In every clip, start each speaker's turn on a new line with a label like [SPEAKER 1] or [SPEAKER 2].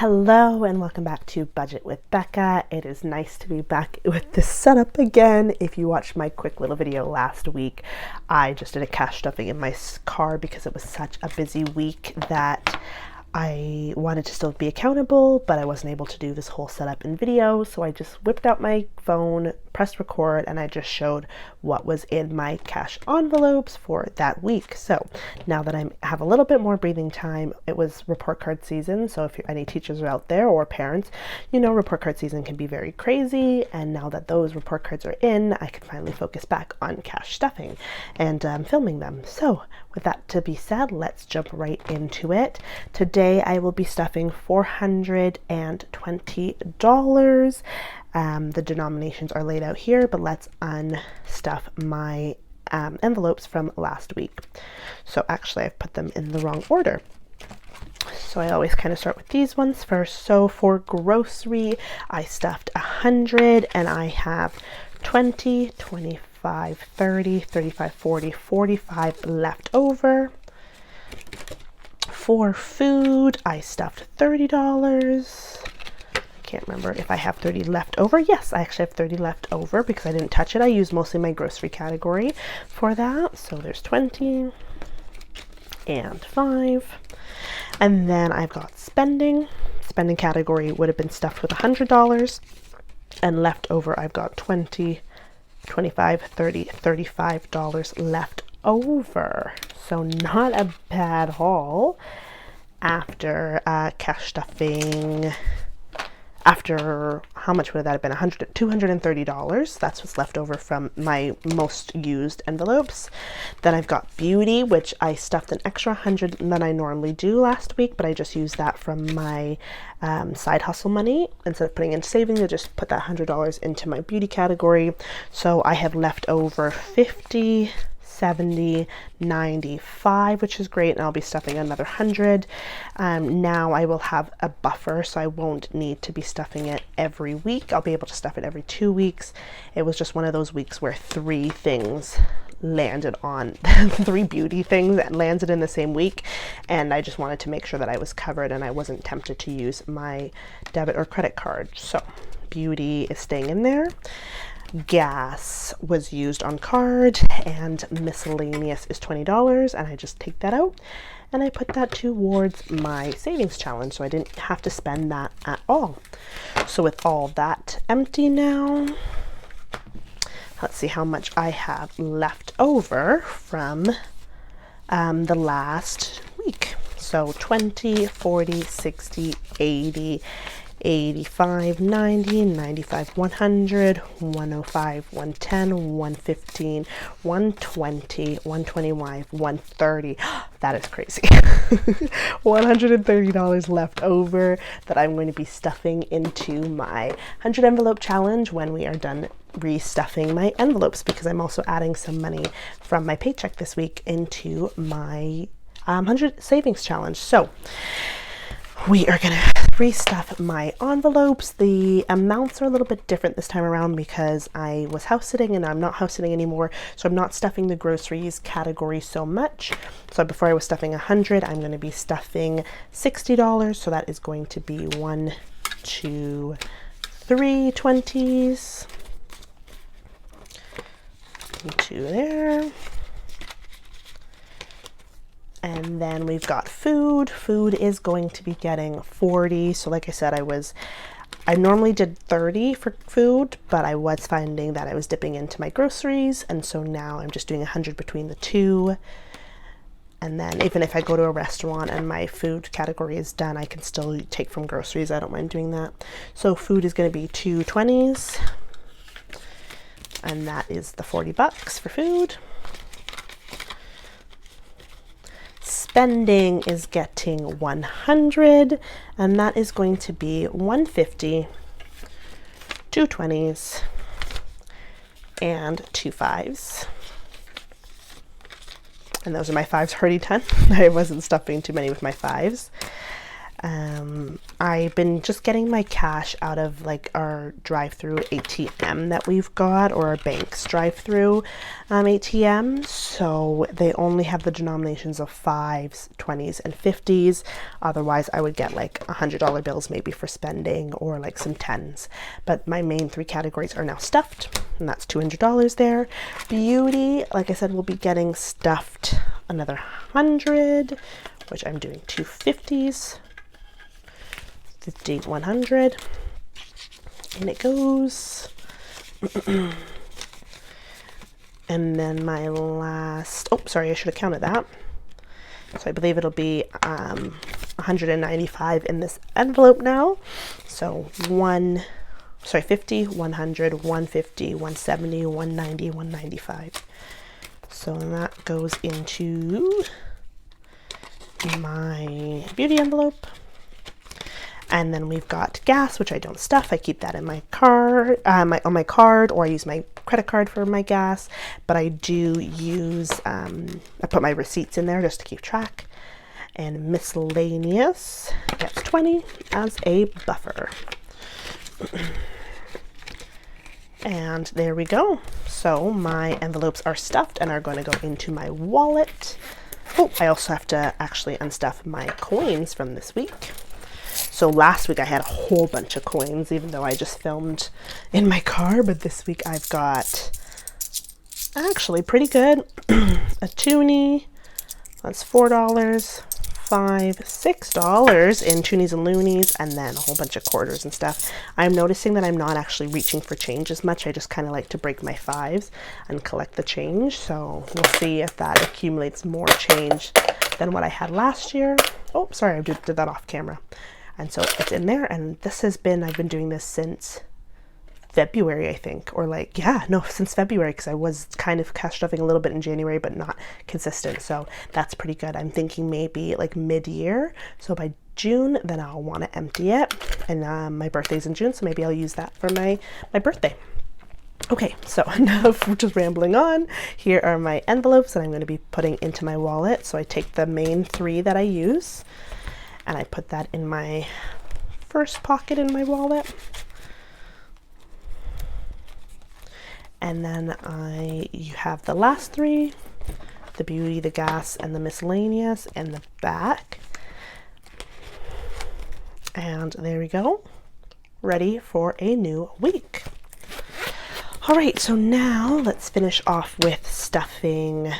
[SPEAKER 1] Hello and welcome back to Budget with Becca. It is nice to be back with this setup again. If you watched my quick little video last week, I just did a cash stuffing in my car because it was such a busy week that I wanted to still be accountable, but I wasn't able to do this whole setup in video. So I just whipped out my phone, pressed record, and I just showed what was in my cash envelopes for that week. So now that I have a little bit more breathing time, it was report card season. So if any teachers are out there or parents, you know report card season can be very crazy. And now that those report cards are in, I can finally focus back on cash stuffing and filming them. So with that to be said, let's jump right into it. Today I will be stuffing $420. The denominations are laid out here, but let's unstuff my envelopes from last week. So actually I've put them in the wrong order. So I always kind of start with these ones first. So for grocery, I stuffed 100 and I have 20, 25, 30, 35, 40, 45 left over. For food, I stuffed $30. Can't remember if I have 30 left over. Yes, I actually have 30 left over because I didn't touch it. I used mostly my grocery category for that. So there's 20 and 5. And then I've got spending. Spending category would have been stuffed with $100. And left over, I've got 20, 25, 30, $35 left over. So not a bad haul after cash stuffing. After how much would that have been? $230. That's what's left over from my most used envelopes. Then I've got beauty, which I stuffed an extra 100 than I normally do last week, but I just used that from my side hustle money. Instead of putting in savings, I just put that $100 into my beauty category. So I have left over 50, 70, 95, which is great, and I'll be stuffing another 100. Now I will have a buffer, so I won't need to be stuffing it every week. I'll be able to stuff it every 2 weeks. It was just one of those weeks where 3 things landed on 3 beauty things that landed in the same week, and I just wanted to make sure that I was covered and I wasn't tempted to use my debit or credit card. So beauty is staying in there. Gas was used on card, and miscellaneous is $20, and I just take that out and I put that towards my savings challenge, so I didn't have to spend that at all. So with all that empty now, let's see how much I have left over from the last week. So 20, 40, 60, 80, 85, 90, 95, 100, 105, 110, 115, 120, 125, 130. That is crazy. $130 left over that I'm going to be stuffing into my 100 envelope challenge when we are done restuffing my envelopes, because I'm also adding some money from my paycheck this week into my 100 savings challenge. So we are going to restuff my envelopes. The amounts are a little bit different this time around because I was house sitting and I'm not house sitting anymore. So I'm not stuffing the groceries category so much. So before I was stuffing 100, I'm going to be stuffing $60. So that is going to be 1, 2, 3 20s. 2 there. And then we've got food. Food is going to be getting 40. So like I said, I normally did 30 for food, but I was finding that I was dipping into my groceries. And so now I'm just doing 100 between the two. And then even if I go to a restaurant and my food category is done, I can still take from groceries. I don't mind doing that. So food is going to be 2 20s. And that is the $40 for food. Spending is getting 100, and that is going to be 150, 2 20s, and 2 5s. And those are my 5s already done. I wasn't stuffing too many with my 5s. I've been just getting my cash out of like our drive-through ATM that we've got, or our bank's drive-through ATM. So they only have the denominations of 5s, 20s, and 50s. Otherwise, I would get like $100 bills maybe for spending, or like some 10s. But my main 3 categories are now stuffed, and that's $200 there. Beauty, like I said, we'll be getting stuffed another 100, which I'm doing 2 50s. 50, 100, and it goes. And then my last, oh, sorry, I should have counted that. So I believe it'll be 195 in this envelope now. So 50, 100, 150, 170, 190, 195. So that goes into my beauty envelope. And then we've got gas, which I don't stuff. I keep that in my car, on my card, or I use my credit card for my gas. But I do use, I put my receipts in there just to keep track. And miscellaneous gets 20 as a buffer. And there we go. So my envelopes are stuffed and are going to go into my wallet. Oh, I also have to actually unstuff my coins from this week. So last week I had a whole bunch of coins, even though I just filmed in my car, but this week I've got actually pretty good. A toonie, that's $4, $5, $6 in toonies and loonies, and then a whole bunch of quarters and stuff. I'm noticing that I'm not actually reaching for change as much. I just kind of like to break my 5s and collect the change. So we'll see if that accumulates more change than what I had last year. Oh, sorry, I did that off camera. And so it's in there, and this has been, I've been doing this since February, I think, or like, yeah, no, since February, because I was kind of cash stuffing a little bit in January, but not consistent. So that's pretty good. I'm thinking maybe like mid-year. So by June, then I'll want to empty it. And my birthday's in June, so maybe I'll use that for my birthday. Okay, so enough just rambling on. Here are my envelopes that I'm going to be putting into my wallet. So I take the main 3 that I use, and I put that in my first pocket in my wallet. And then you have the last 3, the beauty, the gas, and the miscellaneous in the back. And there we go, ready for a new week. All right, so now let's finish off with stuffing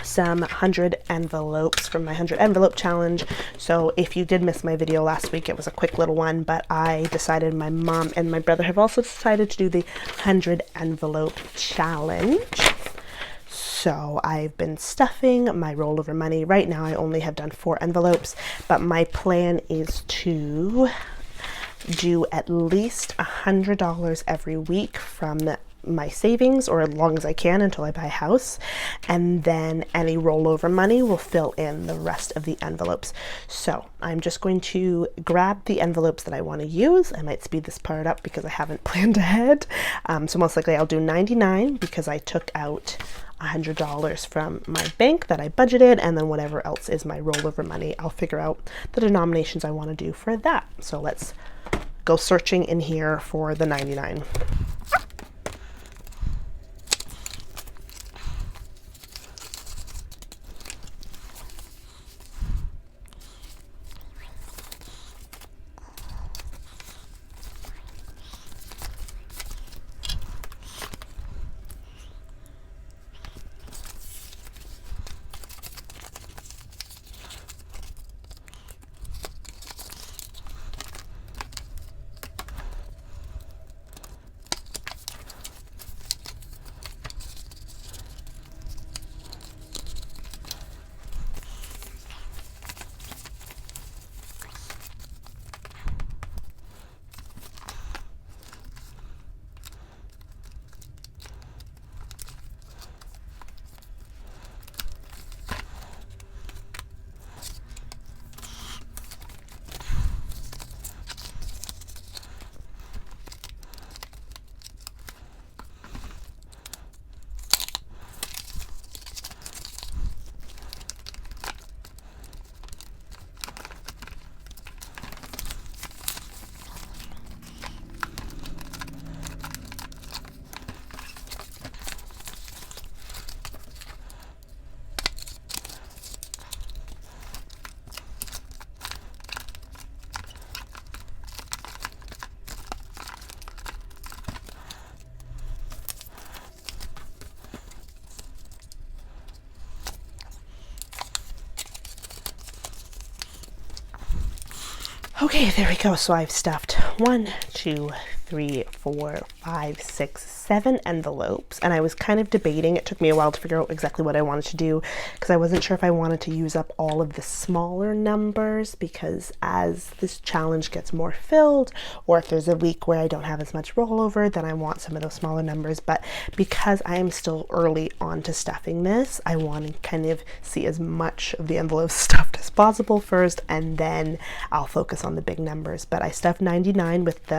[SPEAKER 1] some 100 envelopes from my 100 envelope challenge. So if you did miss my video last week, it was a quick little one, but I decided, my mom and my brother have also decided to do the 100 envelope challenge. So I've been stuffing my rollover money. Right now I only have done 4 envelopes, but my plan is to do at least $100 every week from my savings, or as long as I can until I buy a house, and then any rollover money will fill in the rest of the envelopes. So I'm just going to grab the envelopes that I want to use. I might speed this part up because I haven't planned ahead. So most likely I'll do 99 because I took out $100 from my bank that I budgeted, and then whatever else is my rollover money, I'll figure out the denominations I want to do for that. So let's go searching in here for the 99. Okay, there we go. So I've stuffed 1, 2, 3, 4, 5, 6, 7 envelopes, and I was kind of debating. It took me a while to figure out exactly what I wanted to do because I wasn't sure if I wanted to use up all of the smaller numbers, because as this challenge gets more filled, or if there's a week where I don't have as much rollover, then I want some of those smaller numbers. But because I am still early on to stuffing this, I want to kind of see as much of the envelopes stuffed as possible first, and then I'll focus on the big numbers. But I stuffed 99 with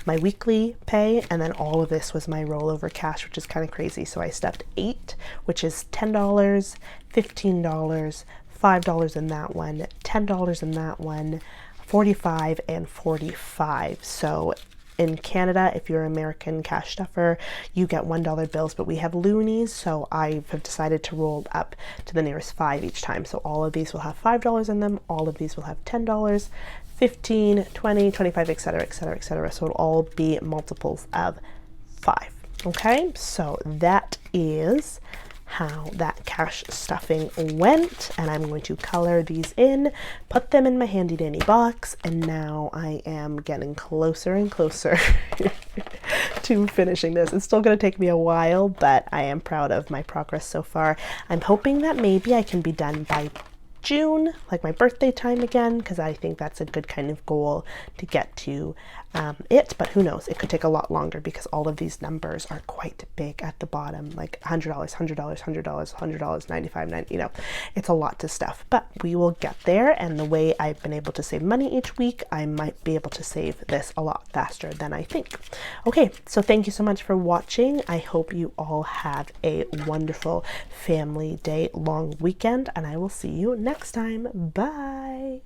[SPEAKER 1] my weekly pay, and then all of this was my rollover cash, which is kind of crazy. So I stuffed 8, which is $10, $15, $5 in that one, $10 in that one, 45 and 45. So in Canada, if you're an American cash stuffer, you get $1 bills, but we have loonies, so I have decided to roll up to the nearest 5 each time. So all of these will have $5 in them, all of these will have $10, 15, 20, 25, etc., etc., etc. So it'll all be multiples of 5. Okay, so that is how that cash stuffing went, and I'm going to color these in, put them in my handy dandy box, and now I am getting closer and closer to finishing this. It's still going to take me a while, but I am proud of my progress so far. I'm hoping that maybe I can be done by June, like my birthday time again, because I think that's a good kind of goal to get to but who knows, it could take a lot longer because all of these numbers are quite big at the bottom, like $100, $100, $100, $100, 95, 90, you know, it's a lot to stuff, but we will get there. And the way I've been able to save money each week, I might be able to save this a lot faster than I think. Okay, so thank you so much for watching. I hope you all have a wonderful family day long weekend, and I will see you next time. Bye.